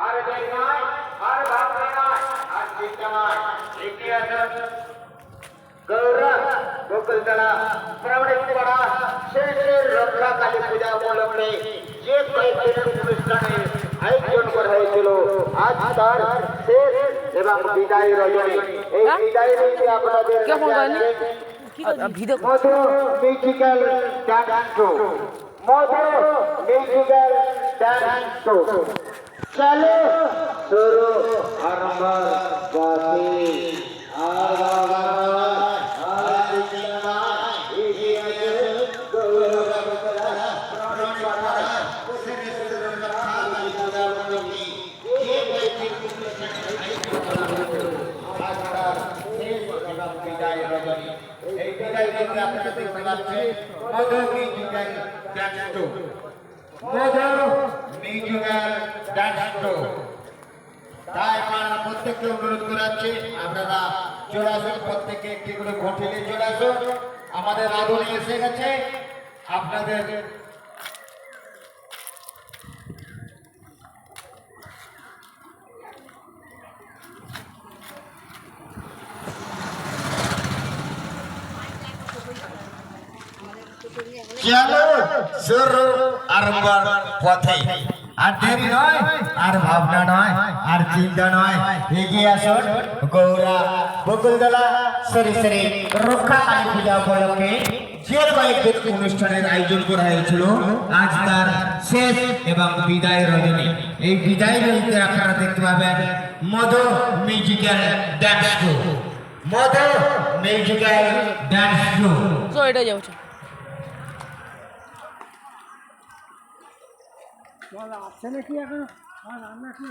আর দেরি নয়, আর ভাবনা নয়, আর চিন্তা নয়, এগিয়ে আসুন। গৌরা বকুলতলা শ্রাবণীপাড়া শেষের রক্ষা কালী পূজা উপলক্ষে যে কয়েকদিনের অনুষ্ঠানে আয়োজন করা হয়েছিল, আজ তার শেষ এবং বিদায় রজনী। এই বিদায় রজনী আপনাদের মধু মিউজিক্যাল ডান্স শো, মধু মিউজিক্যাল ডান্স শো চলো শুরু আমার বাকি তাই আপনারা প্রত্যেককে অনুরোধ করাচ্ছি, আপনারা চলে আসুন, প্রত্যেকে একটি করে ঘটি নিয়ে চলে আসুন। আমাদের রাঁধুনি এসে গেছে, আপনাদের চলো শুরু আরম্ভর পথে। আর দেরি নয়, আর ভাবনা নয়, আর চিন্তা নয়, এগিয়ে আসুন। গৌরা বকুলতলা শ্রী শ্রী রক্ষা কালী পূজা উপলক্ষে যে কয়েকদিন অনুষ্ঠানের আয়োজন করা হয়েছিল, আজ তার শেষ এবং বিদায় রজনী। এই বিদায় রজনীতে আপনারা দেখতে পাবেন মধু মিউজিক্যাল ডান্স শো, মধু মিউজিক্যাল ডান্স শো। এটা যাচ্ছে আছে নাকি এখন রান্না কি